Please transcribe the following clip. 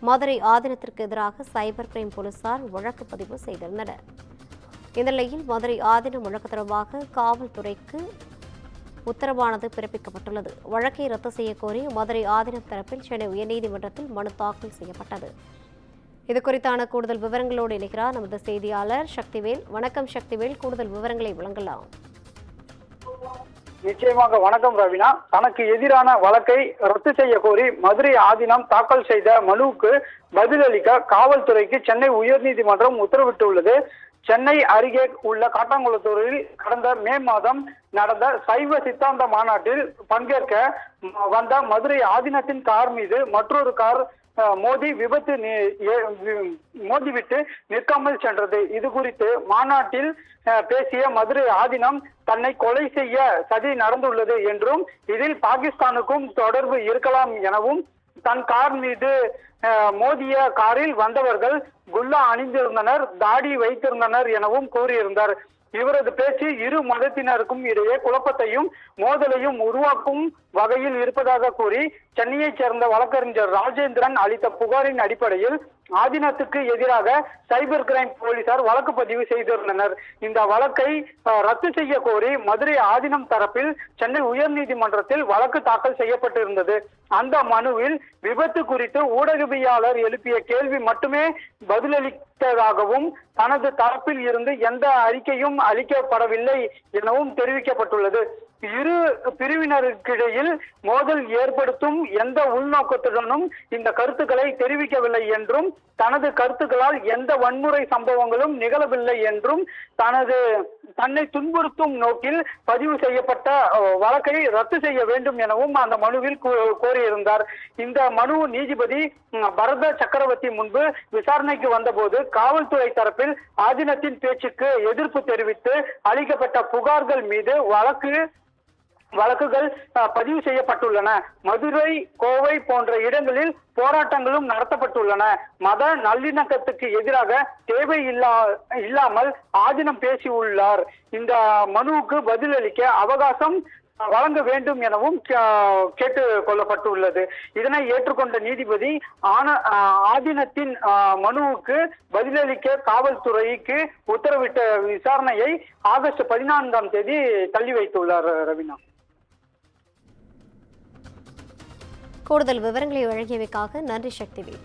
மதுரை ஆதீனத்திற்கு எதிராக cyber crime போலீசார் வழக்கு பதிவு செய்திருந்தனர். இந்த நிலையில் மதுரை ஆதீனம் வழக்கு தொடர்பாக காவல்துறைக்கு உத்தரவானது பிறப்பிக்கப்பட்டுள்ளது. வழக்கை ரத்து செய்யக்கோரி மதுரை ஆதீனம் தரப்பில் சென்னை உயர்நீதிமன்றத்தில் மனு தாக்கல் செய்யப்பட்டது. இதுகுறித்தான கூடுதல் விவரங்களோடு இணைக்கிறார் நமது செய்தியாளர் சக்திவேல். வணக்கம் சக்திவேல், கூடுதல் விவரங்களை வழங்கலாம். நிச்சயமாக வணக்கம் ரவினா. தனக்கு எதிரான வழக்கை ரத்து செய்ய கோரி மதுரை ஆதீனம் தாக்கல் செய்த மனுவுக்கு பதிலளிக்க காவல்துறைக்கு சென்னை உயர்நீதிமன்றம் உத்தரவிட்டுள்ளது. சென்னை அருகே உள்ள காட்டாங்குளத்தூரில் கடந்த மே மாதம் நடந்த சைவ சித்தாந்த மாநாட்டில் பங்கேற்க வந்த மதுரை ஆதீனத்தின் கார் மீது மற்றொரு கார் மோதிவிட்டு நிற்காமல் சென்றது. இது குறித்து மாநாட்டில் பேசிய மதுரை ஆதீனம் தன்னை கொலை செய்ய சதி நடந்துள்ளது என்றும் இதில் பாகிஸ்தானுக்கும் தொடர்பு இருக்கலாம் எனவும் தன் கார் மீது மோதிய காரில் வந்தவர்கள் குல்லா அணிந்திருந்தனர், தாடி வைத்திருந்தனர் எனவும் கூறியிருந்தார். இவரது பேச்சு இரு மதத்தினருக்கும் இடையே குழப்பத்தையும் மோதலையும் உருவாக்கும் வகையில் இருப்பதாக கூறி சென்னையைச் சேர்ந்த வழக்கறிஞர் ராஜேந்திரன் அளித்த புகாரின் அடிப்படையில் ஆதீனத்துக்கு எதிராக சைபர் கிரைம் போலீசார் வழக்கு பதிவு செய்திருந்தனர். இந்த வழக்கை ரத்து செய்ய கோரி மதுரை ஆதீனம் தரப்பில் சென்னை உயர்நீதிமன்றத்தில் வழக்கு தாக்கல் செய்யப்பட்டிருந்தது. அந்த மனுவில் விபத்து குறித்து ஊடகவியலாளர் எழுப்பிய கேள்வி மட்டுமே பதிலளித்ததாகவும் தனது தரப்பில் இருந்து எந்த அறிக்கையும் அளிக்கப்படவில்லை எனவும் தெரிவிக்கப்பட்டுள்ளது. இரு பிரிவினருக்கிடையில் மோதல் ஏற்படுத்தும் எந்த உள்நோக்கத்துடனும் இந்த கருத்துக்களை தெரிவிக்கவில்லை என்றும் தனது கருத்துக்களால் எந்த வன்முறை சம்பவங்களும் நிகழவில்லை என்றும் தன்னை துன்புறுத்தும் நோக்கில் பதிவு செய்யப்பட்ட வழக்கை ரத்து செய்ய வேண்டும் எனவும் அந்த மனுவில் கோரியிருந்தார். இந்த மனு நீதிபதி பரத சக்கரவர்த்தி முன்பு விசாரணைக்கு வந்தபோது காவல்துறை தரப்பில் ஆதீனத்தின் பேச்சுக்கு எதிர்ப்பு தெரிவித்து அளிக்கப்பட்ட புகார்கள் மீது வழக்குகள் பதிவு செய்யப்பட்டுள்ளன. மதுரை, கோவை போன்ற இடங்களில் போராட்டங்களும் நடத்தப்பட்டுள்ளன. மத நல்லிணக்கத்துக்கு எதிராக தேவை இல்லாமல் ஆதீனம் பேசியுள்ளார். இந்த மனுவுக்கு பதிலளிக்க அவகாசம் வழங்க வேண்டும் எனவும் கேட்டுக் கொள்ளப்பட்டுள்ளது. இதனை ஏற்றுக்கொண்ட நீதிபதி ஆதீனத்தின் மனுவுக்கு பதிலளிக்க காவல்துறைக்கு உத்தரவிட்ட விசாரணையை ஆகஸ்ட் 14ஆம் தேதி தள்ளி வைத்துள்ளார். ரவினா, கூடுதல் விவரங்களை வழங்கியமைக்காக நன்றி சக்திவேல்.